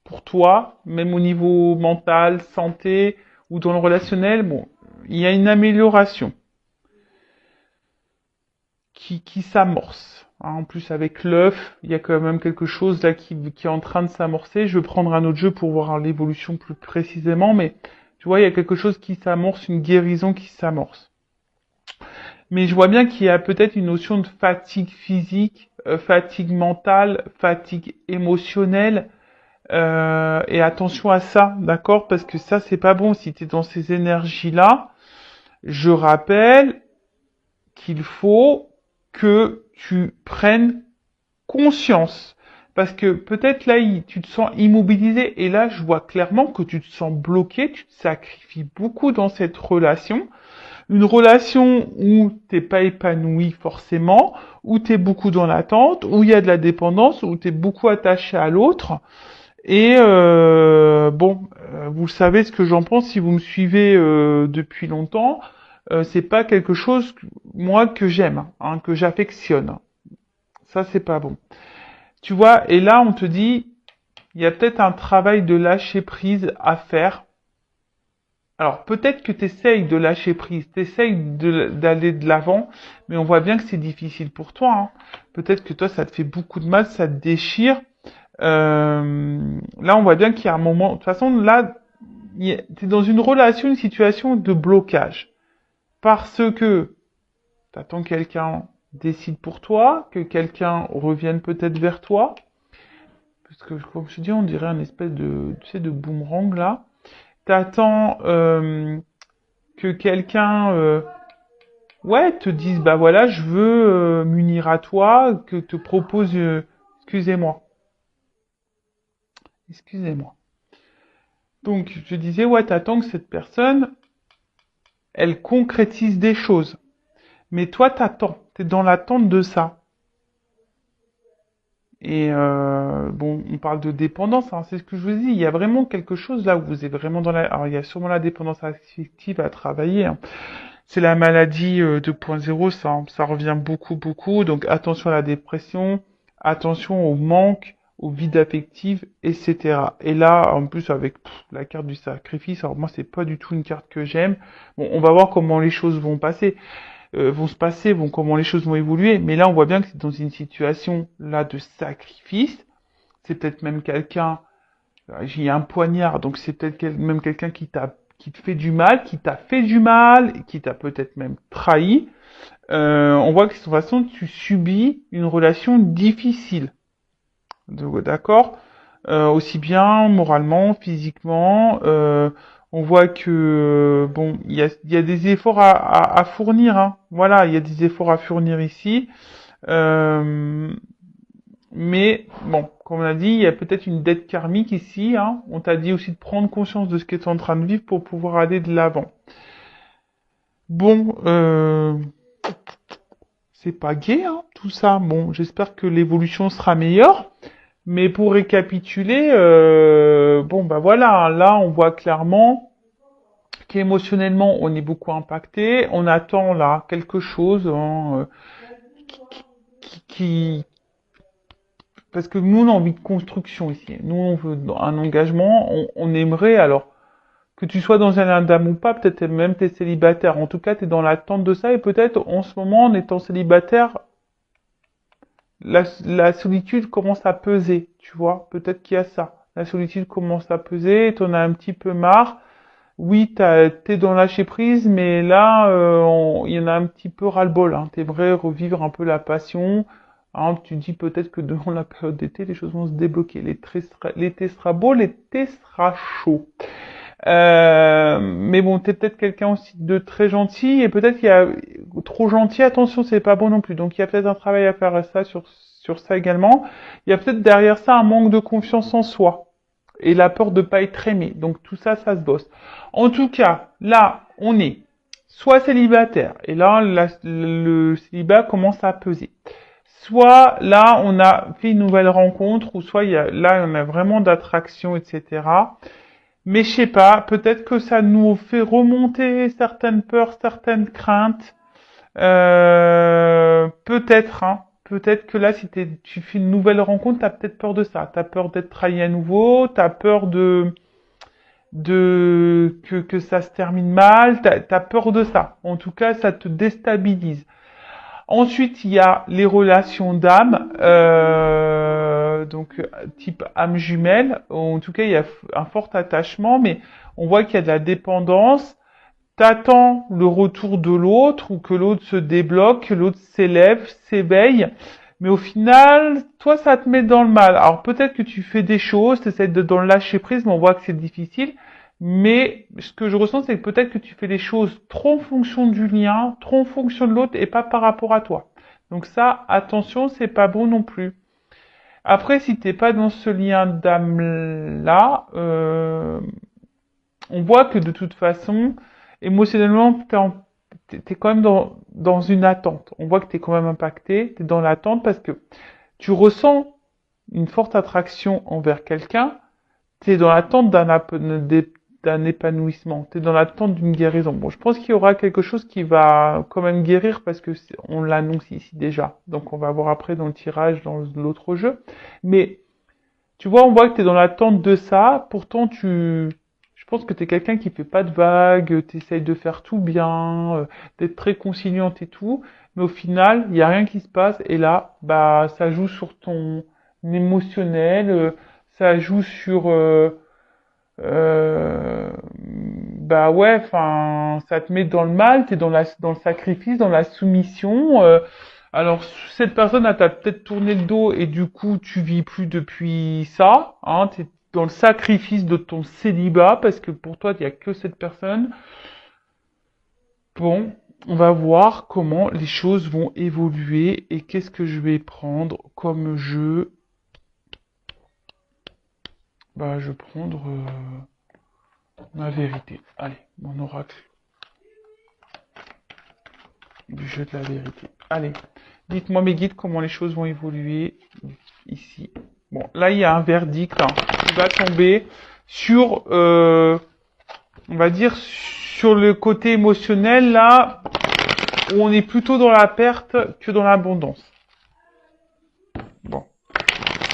pour toi, même au niveau mental, santé ou dans le relationnel, bon, il y a une amélioration qui s'amorce. Hein. En plus, avec l'œuf, il y a quand même quelque chose là qui est en train de s'amorcer. Je vais prendre un autre jeu pour voir l'évolution plus précisément, mais tu vois, il y a quelque chose qui s'amorce, une guérison qui s'amorce. Mais je vois bien qu'il y a peut-être une notion de fatigue physique, fatigue mentale, fatigue émotionnelle. Et attention à ça, d'accord? Parce que ça, c'est pas bon si tu es dans ces énergies-là. Je rappelle qu'il faut que tu prennes conscience. Parce que peut-être là, tu te sens immobilisé et là, je vois clairement que tu te sens bloqué, tu te sacrifies beaucoup dans cette relation. Une relation où t'es pas épanoui forcément, où t'es beaucoup dans l'attente, où il y a de la dépendance, où t'es beaucoup attaché à l'autre. Et bon, vous savez ce que j'en pense si vous me suivez depuis longtemps. C'est pas quelque chose moi que j'aime, hein, que j'affectionne. Ça c'est pas bon. Tu vois, et là on te dit, il y a peut-être un travail de lâcher prise à faire. Alors peut-être que tu essayes de lâcher prise, tu essayes d'aller de l'avant, mais on voit bien que c'est difficile pour toi. Hein. Peut-être que toi ça te fait beaucoup de mal, ça te déchire. Là, on voit bien qu'il y a un moment. De toute façon, là, tu es dans une relation, une situation de blocage. Parce que tu attends que quelqu'un décide pour toi, que quelqu'un revienne peut-être vers toi. Parce que, comme je te dis, on dirait un espèce de, tu sais, de boomerang là. T'attends que quelqu'un, ouais, te dise, bah voilà, je veux m'unir à toi, que te propose, excusez-moi, excusez-moi. Donc, je disais, ouais, t'attends que cette personne, elle concrétise des choses. Mais toi, t'attends. T'es dans l'attente de ça. Et bon, on parle de dépendance, hein, c'est ce que je vous dis. Il y a vraiment quelque chose là où vous êtes vraiment dans la... Alors, il y a sûrement la dépendance affective à travailler. Hein. C'est la maladie 2.0, ça, hein, ça revient beaucoup, beaucoup. Donc, attention à la dépression, attention au manque, au vide affectif, etc. Et là, en plus, avec la carte du sacrifice, alors moi, c'est pas du tout une carte que j'aime. Bon, on va voir comment les choses vont se passer, comment les choses vont évoluer. Mais là, on voit bien que c'est dans une situation là de sacrifice. C'est peut-être même quelqu'un, j'ai un poignard, donc c'est peut-être même quelqu'un qui te fait du mal, qui t'a fait du mal, qui t'a peut-être même trahi. On voit que de toute façon, tu subis une relation difficile. D'accord? Aussi bien moralement, physiquement. On voit que bon, il y a des efforts à fournir. Hein. Voilà, il y a des efforts à fournir ici. Euh, mais bon, comme on a dit, il y a peut-être une dette karmique ici. Hein. On t'a dit aussi de prendre conscience de ce que tu es en train de vivre pour pouvoir aller de l'avant. Bon, c'est pas gai, hein, tout ça. Bon, j'espère que l'évolution sera meilleure. Mais pour récapituler, bon bah voilà, là on voit clairement qu'émotionnellement on est beaucoup impacté, on attend là quelque chose hein, qui, parce que nous on a envie de construction ici, nous on veut un engagement, on aimerait alors que tu sois dans un dame ou pas, peut-être même t'es célibataire, en tout cas t'es dans l'attente de ça et peut-être en ce moment en étant célibataire la solitude commence à peser, tu vois, peut-être qu'il y a ça. La solitude commence à peser, t'en as un petit peu marre. Oui, t'es dans lâcher prise, mais là, il y en a un petit peu ras-le-bol. Hein. T'aimerais revivre un peu la passion. Hein, tu dis peut-être que durant la période d'été, les choses vont se débloquer. L'été sera beau, l'été sera chaud. Mais bon, t'es peut-être quelqu'un aussi de très gentil et peut-être qu'il y a trop gentil. Attention, c'est pas bon non plus. Donc il y a peut-être un travail à faire à ça sur ça également. Il y a peut-être derrière ça un manque de confiance en soi et la peur de pas être aimé. Donc tout ça, ça se bosse. En tout cas, là, on est soit célibataire et là, le célibat commence à peser. Soit là, on a fait une nouvelle rencontre ou soit là, on a vraiment d'attraction, etc. Mais je sais pas, peut-être que ça nous fait remonter certaines peurs, certaines craintes. Peut-être, hein. Peut-être que là, si tu fais une nouvelle rencontre, t'as peut-être peur de ça. T'as peur d'être trahi à nouveau, t'as peur que ça se termine mal, t'as peur de ça. En tout cas, ça te déstabilise. Ensuite, il y a les relations d'âme, donc type âme jumelle. En tout cas, il y a un fort attachement, mais on voit qu'il y a de la dépendance. T'attends le retour de l'autre ou que l'autre se débloque, que l'autre s'élève, s'éveille. Mais au final, toi, ça te met dans le mal. Alors peut-être que tu fais des choses, tu essaies de dans le lâcher prise, mais on voit que c'est difficile. Mais ce que je ressens, c'est que peut-être que tu fais les choses trop en fonction du lien, trop en fonction de l'autre et pas par rapport à toi. Donc ça, attention, c'est pas bon non plus. Après, si t'es pas dans ce lien d'âme-là, on voit que de toute façon, émotionnellement, t'es quand même dans une attente. On voit que t'es quand même impacté, t'es dans l'attente parce que tu ressens une forte attraction envers quelqu'un, t'es dans l'attente d'un épanouissement, t'es dans l'attente d'une guérison. Bon, je pense qu'il y aura quelque chose qui va quand même guérir parce que on l'annonce ici déjà. Donc on va voir après dans le tirage, dans l'autre jeu. Mais tu vois, on voit que t'es dans l'attente de ça, pourtant je pense que t'es quelqu'un qui fait pas de vagues, t'essayes de faire tout bien, d'être très conciliante et tout, mais au final, il y a rien qui se passe et là, bah, ça joue sur ton émotionnel, ça joue sur, bah ouais, enfin, ça te met dans le mal, t'es dans le sacrifice, dans la soumission. Alors cette personne t'a peut-être tourné le dos et du coup tu vis plus depuis ça, hein, t'es dans le sacrifice de ton célibat parce que pour toi il y a que cette personne. Bon, on va voir comment les choses vont évoluer et qu'est-ce que je vais prendre comme jeu. Bah je vais prendre ma vérité. Allez, mon oracle du jeu de la vérité. Allez, dites-moi mes guides comment les choses vont évoluer ici. Bon, là il y a un verdict hein, qui va tomber sur, on va dire, sur le côté émotionnel là, où on est plutôt dans la perte que dans l'abondance. Bon,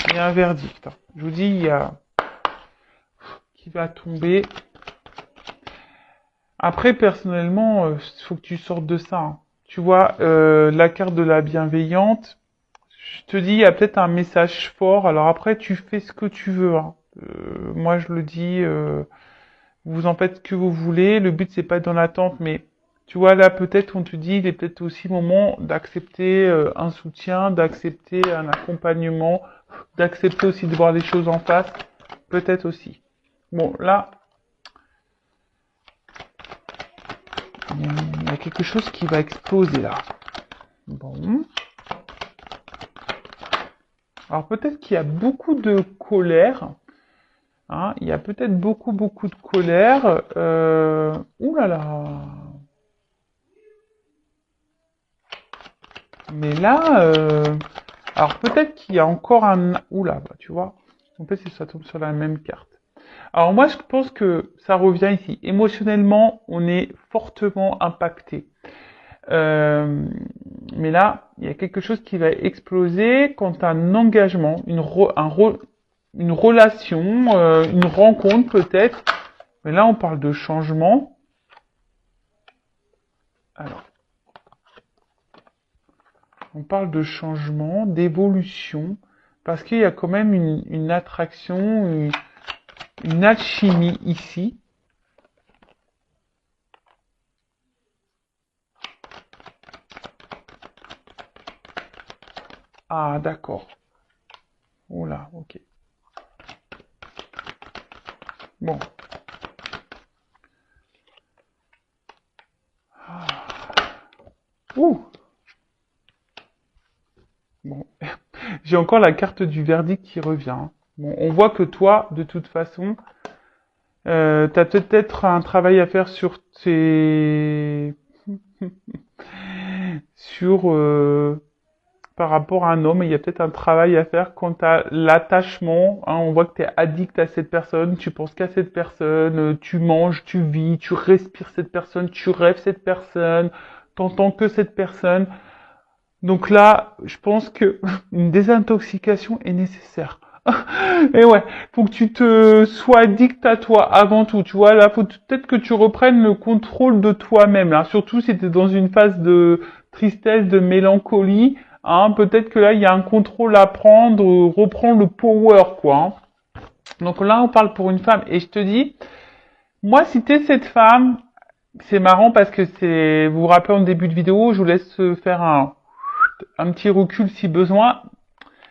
il y a un verdict. Hein. Je vous dis, il y a qui va tomber. Après, personnellement, il faut que tu sortes de ça. Hein. Tu vois, la carte de la bienveillante, je te dis, il y a peut-être un message fort. Alors après, tu fais ce que tu veux. Hein. Moi, je le dis, vous en faites ce que vous voulez. Le but, c'est pas être dans l'attente, mais tu vois, là, peut-être, on te dit, il est peut-être aussi moment d'accepter un soutien, d'accepter un accompagnement, d'accepter aussi de voir les choses en face. Peut-être aussi. Bon, là, il y a quelque chose qui va exploser là. Bon. Alors peut-être qu'il y a beaucoup de colère. Hein, il y a peut-être beaucoup de colère. Ouh là là. Mais là, Alors peut-être qu'il y a encore un... Oula, bah, tu vois. En fait, ça tombe sur la même carte. Alors moi, je pense que ça revient ici. Émotionnellement, on est fortement impacté. Mais là, il y a quelque chose qui va exploser quand un engagement, une relation, une rencontre peut-être. Mais là, on parle de changement. Alors, on parle de changement, d'évolution, parce qu'il y a quand même une attraction, une alchimie ici. Ah, d'accord. Oula, ok. Bon. Ouh. Bon. J'ai encore la carte du verdict qui revient. Bon, on voit que toi, de toute façon, t'as peut-être un travail à faire sur tes... sur... par rapport à un homme, il y a peut-être un travail à faire quant à l'attachement. Hein, on voit que tu es addict à cette personne, tu penses qu'à cette personne, tu manges, tu vis, tu respires cette personne, tu rêves cette personne, t'entends que cette personne. Donc là, je pense que une désintoxication est nécessaire. Et ouais, faut que tu te sois addict à toi avant tout. Tu vois, là, faut peut-être que tu reprennes le contrôle de toi-même. Là, surtout si tu es dans une phase de tristesse, de mélancolie. Hein, peut-être que là, il y a un contrôle à prendre, reprendre le power, quoi. Hein. Donc là, on parle pour une femme. Et je te dis, moi, si t'es cette femme, c'est marrant parce que c'est, vous vous rappelez en début de vidéo, je vous laisse faire un petit recul si besoin.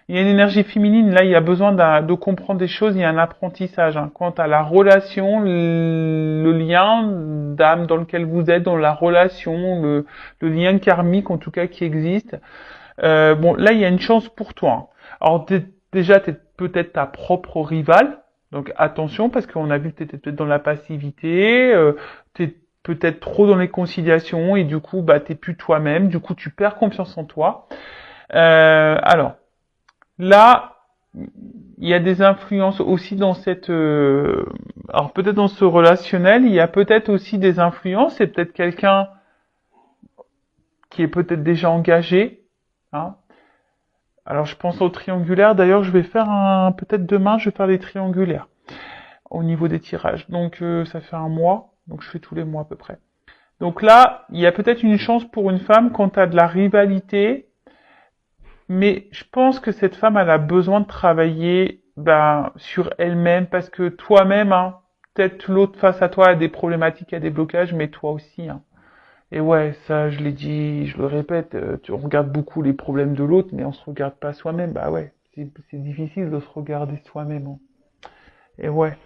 Il y a une énergie féminine, là, il y a besoin de comprendre des choses, il y a un apprentissage. Hein. Quant à la relation, le lien d'âme dans lequel vous êtes, dans la relation, le lien karmique en tout cas qui existe. Bon, là, il y a une chance pour toi. Hein. Alors, déjà, tu es peut-être ta propre rivale, donc attention, parce qu'on a vu que tu étais peut-être dans la passivité, tu es peut-être trop dans les conciliations, et du coup, bah, t'es plus toi-même, du coup, tu perds confiance en toi. Alors, là, il y a des influences aussi dans cette... alors peut-être dans ce relationnel, il y a peut-être aussi des influences. C'est peut-être quelqu'un qui est peut-être déjà engagé. Hein. Alors je pense au triangulaire. D'ailleurs, je vais faire peut-être demain, je vais faire des triangulaires au niveau des tirages. Donc ça fait un mois. Donc je fais tous les mois à peu près. Donc là, il y a peut-être une chance pour une femme quand tu as de la rivalité. Mais je pense que cette femme, elle a besoin de travailler sur elle-même parce que toi-même, hein, peut-être l'autre face à toi a des problématiques, a des blocages, mais toi aussi. Hein. Et ouais, ça, je l'ai dit, je le répète, on regarde beaucoup les problèmes de l'autre, mais on se regarde pas soi-même. Bah ouais, c'est difficile de se regarder soi-même. Hein. Et ouais.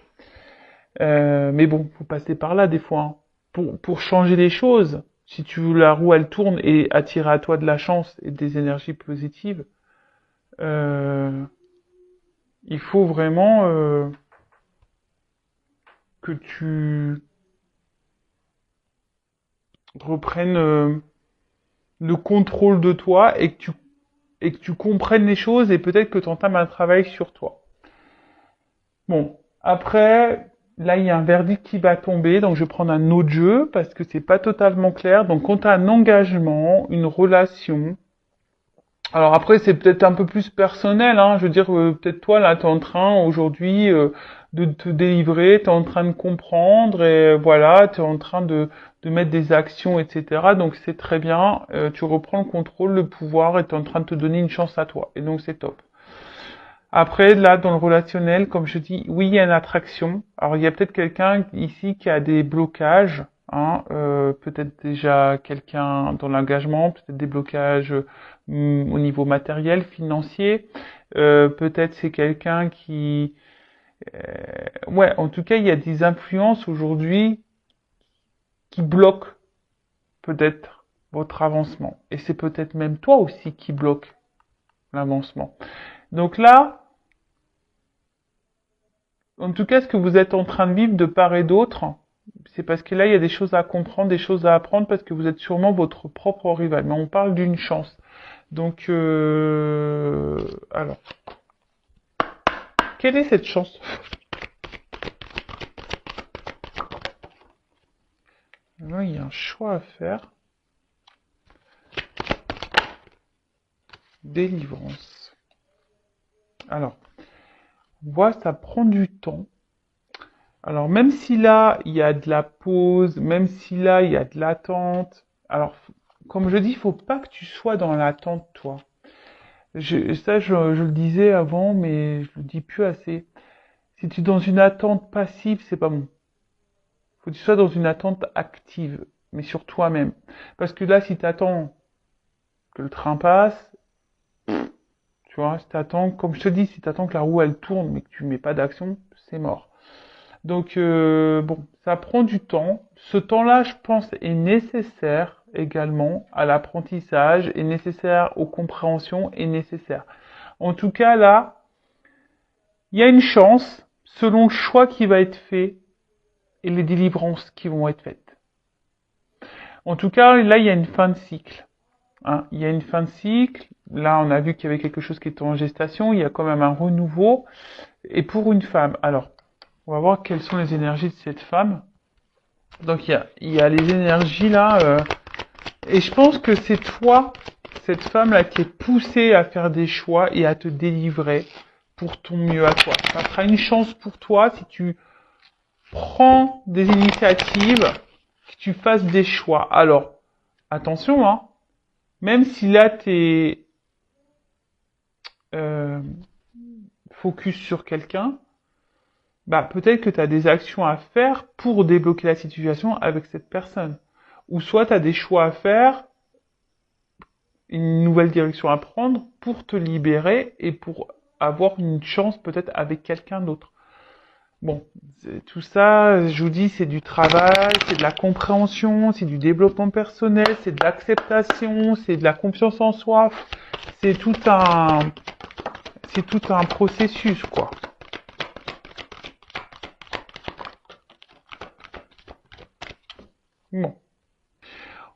Mais bon, faut passer par là des fois. Hein. Pour changer les choses, si tu veux la roue, elle tourne et attirer à toi de la chance et des énergies positives, euh, il faut vraiment que tu reprennes le contrôle de toi et que tu comprennes les choses et peut-être que tu entames un travail sur toi. Bon, après, là il y a un verdict qui va tomber, donc je vais prendre un autre jeu parce que c'est pas totalement clair. Donc quand tu as un engagement, une relation, alors après, c'est peut-être un peu plus personnel, hein. Je veux dire, peut-être toi, là, tu es en train aujourd'hui de te délivrer, tu es en train de comprendre et voilà, tu es en train de mettre des actions, etc. Donc c'est très bien, tu reprends le contrôle, le pouvoir et tu es en train de te donner une chance à toi. Et donc c'est top. Après, là, dans le relationnel, comme je dis, oui, il y a une attraction. Alors, il y a peut-être quelqu'un ici qui a des blocages, hein, peut-être déjà quelqu'un dans l'engagement, peut-être des blocages au niveau matériel, financier. Peut-être c'est quelqu'un qui... ouais, en tout cas, il y a des influences aujourd'hui qui bloquent peut-être votre avancement. Et c'est peut-être même toi aussi qui bloque l'avancement. Donc là, en tout cas, ce que vous êtes en train de vivre de part et d'autre, c'est parce que là, il y a des choses à comprendre, des choses à apprendre, parce que vous êtes sûrement votre propre rival. Mais on parle d'une chance. Donc, alors, quelle est cette chance? Là, il y a un choix à faire. Délivrance. Alors, on voit, ça prend du temps. Alors, même si là, il y a de la pause, même si là, il y a de l'attente. Alors, comme je dis, il faut pas que tu sois dans l'attente, toi. Je le disais avant, mais je le dis plus assez. Si tu es dans une attente passive, c'est pas bon. Faut que tu sois dans une attente active, mais sur toi-même. Parce que là, si tu attends que le train passe, tu vois, si t'attends, comme je te dis, si t'attends que la roue elle tourne, mais que tu mets pas d'action, c'est mort. Donc bon, ça prend du temps. Ce temps-là, je pense, est nécessaire également à l'apprentissage, est nécessaire aux compréhensions, est nécessaire. En tout cas, là, il y a une chance, selon le choix qui va être fait et les délivrances qui vont être faites. En tout cas, là, il y a une fin de cycle. Hein. Il y a une fin de cycle. Là, on a vu qu'il y avait quelque chose qui était en gestation. Il y a quand même un renouveau. Et pour une femme, alors, on va voir quelles sont les énergies de cette femme. Donc, il y a les énergies là. Et je pense que c'est toi, cette femme-là, qui est poussée à faire des choix et à te délivrer pour ton mieux à toi. Ça sera une chance pour toi si tu prends des initiatives, que tu fasses des choix. Alors, attention, hein. Même si là, t'es focus sur quelqu'un, bah peut-être que tu as des actions à faire pour débloquer la situation avec cette personne. Ou soit tu as des choix à faire, une nouvelle direction à prendre pour te libérer et pour avoir une chance peut-être avec quelqu'un d'autre. Bon, tout ça, je vous dis, c'est du travail, c'est de la compréhension, c'est du développement personnel, c'est de l'acceptation, c'est de la confiance en soi. C'est tout un processus, quoi. Bon.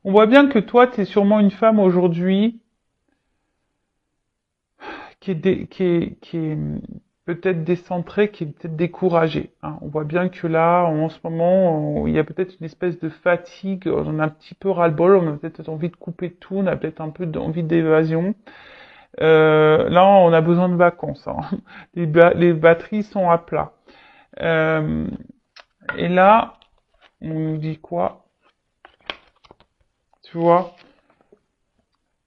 On voit bien que toi, tu es sûrement une femme aujourd'hui qui est peut-être décentrée, qui est peut-être découragée. Hein. On voit bien que là, en ce moment, il y a peut-être une espèce de fatigue, on a un petit peu ras-le-bol, on a peut-être envie de couper tout, on a peut-être un peu envie d'évasion. Là, on a besoin de vacances. Hein. Les batteries sont à plat. Euh, et là, on nous dit quoi? Tu vois?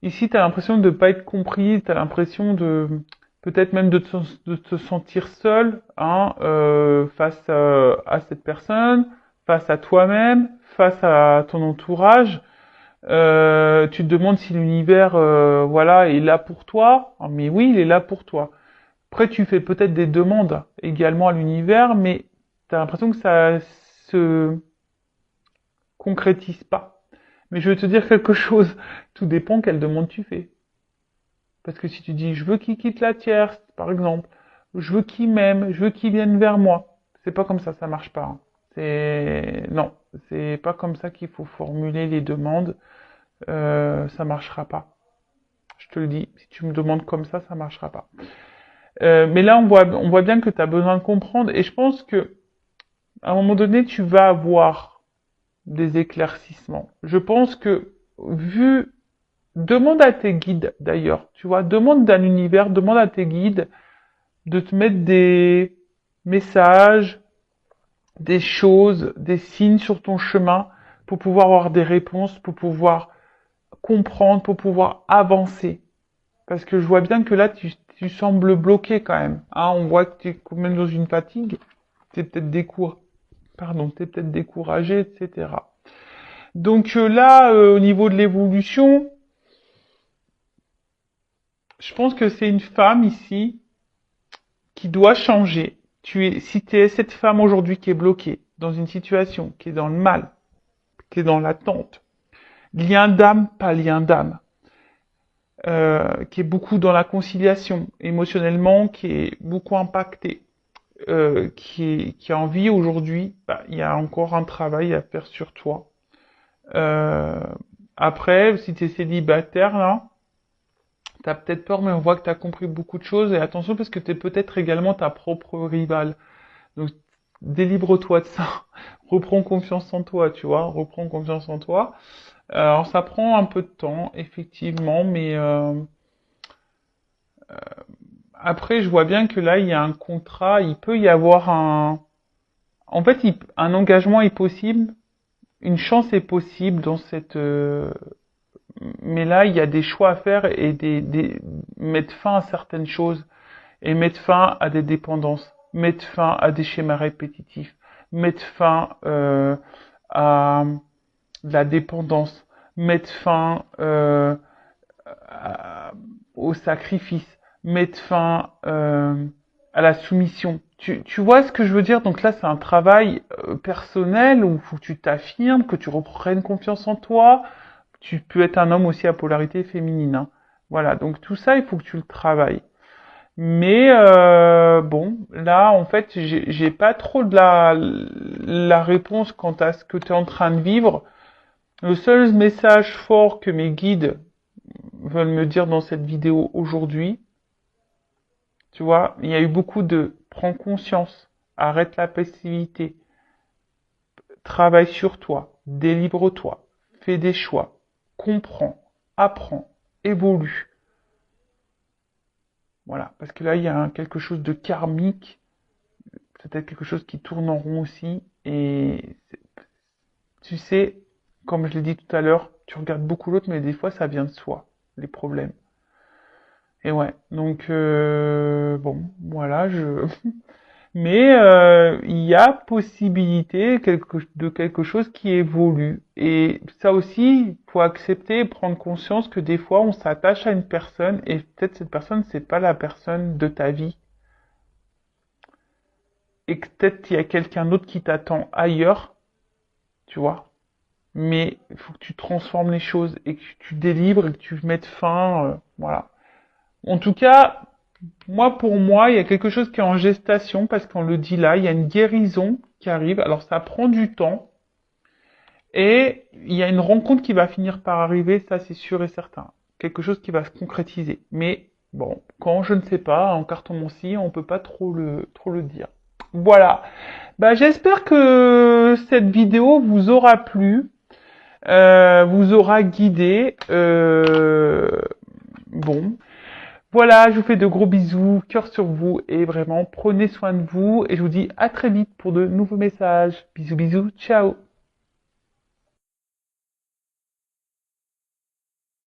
Ici, tu as l'impression de ne pas être compris, tu as l'impression de peut-être même de te sentir seul hein, face à cette personne, face à toi-même, face à ton entourage. Tu te demandes si l'univers voilà, est là pour toi. Ah, mais oui, il est là pour toi. Après, tu fais peut-être des demandes également à l'univers, mais tu as l'impression que ça se concrétise pas. Mais je vais te dire quelque chose, tout dépend quelle demande tu fais. Parce que si tu dis je veux qu'il quitte la tierce, par exemple, je veux qu'il m'aime, je veux qu'il vienne vers moi, c'est pas comme ça marche pas. Hein. Non, c'est pas comme ça qu'il faut formuler les demandes. Ça marchera pas. Je te le dis, si tu me demandes comme ça marchera pas. Mais là, on voit bien que tu as besoin de comprendre, et je pense que à un moment donné, tu vas avoir des éclaircissements. Je pense que demande à tes guides d'ailleurs, tu vois, demande à l'univers, demande à tes guides de te mettre des messages, des choses, des signes sur ton chemin pour pouvoir avoir des réponses, pour pouvoir comprendre, pour pouvoir avancer. Parce que je vois bien que là, tu sembles bloqué quand même. Hein, on voit que tu es quand même dans une fatigue. T'es peut-être t'es peut-être découragé, etc. Donc là, au niveau de l'évolution, je pense que c'est une femme ici qui doit changer. Si tu es cette femme aujourd'hui qui est bloquée dans une situation, qui est dans le mal, qui est dans l'attente, lien d'âme, pas lien d'âme, qui est beaucoup dans la conciliation, émotionnellement, qui est beaucoup impactée, qui a envie aujourd'hui, bah, il y a encore un travail à faire sur toi. Euh, Après, si tu es célibataire, là, T'as peut-être peur, mais on voit que t'as compris beaucoup de choses. Et attention, parce que t'es peut-être également ta propre rivale. Donc, délivre-toi de ça. Reprends confiance en toi, tu vois. Reprends confiance en toi. Alors, ça prend un peu de temps, effectivement, mais après, je vois bien que là, il y a un contrat. Il peut y avoir un... En fait, un engagement est possible. Une chance est possible dans cette... Mais là, il y a des choix à faire et mettre fin à certaines choses. Et mettre fin à des dépendances, mettre fin à des schémas répétitifs, mettre fin à la dépendance, mettre fin au sacrifice, mettre fin à la soumission. Tu vois ce que je veux dire? Donc là, c'est un travail personnel où il faut que tu t'affirmes, que tu reprennes confiance en toi. Tu peux être un homme aussi à polarité féminine, hein. Voilà, donc tout ça, il faut que tu le travailles. Mais bon, là, en fait, j'ai pas trop de la réponse quant à ce que tu es en train de vivre. Le seul message fort que mes guides veulent me dire dans cette vidéo aujourd'hui, tu vois, il y a eu beaucoup de prends conscience, arrête la passivité, travaille sur toi, délivre-toi, fais des choix, comprends, apprends, évolue. Voilà, parce que là, il y a quelque chose de karmique, peut-être quelque chose qui tourne en rond aussi. Et tu sais, comme je l'ai dit tout à l'heure, tu regardes beaucoup l'autre, mais des fois, ça vient de soi, les problèmes. Et ouais, donc bon, voilà, je. Mais il y a possibilité de quelque chose qui évolue. Et ça aussi, faut accepter et prendre conscience que des fois, on s'attache à une personne et peut-être cette personne, c'est pas la personne de ta vie. Et que peut-être il y a quelqu'un d'autre qui t'attend ailleurs, tu vois. Mais il faut que tu transformes les choses et que tu délivres et que tu mettes fin, voilà. En tout cas, pour moi, il y a quelque chose qui est en gestation parce qu'on le dit là, il y a une guérison qui arrive. Alors ça prend du temps et il y a une rencontre qui va finir par arriver, ça c'est sûr et certain. Quelque chose qui va se concrétiser. Mais bon, quand je ne sais pas, en cartomancie, on peut pas trop le dire. Voilà. Bah, j'espère que cette vidéo vous aura plu, vous aura guidé. Bon, voilà, je vous fais de gros bisous, cœur sur vous et vraiment prenez soin de vous et je vous dis à très vite pour de nouveaux messages. Bisous bisous, ciao.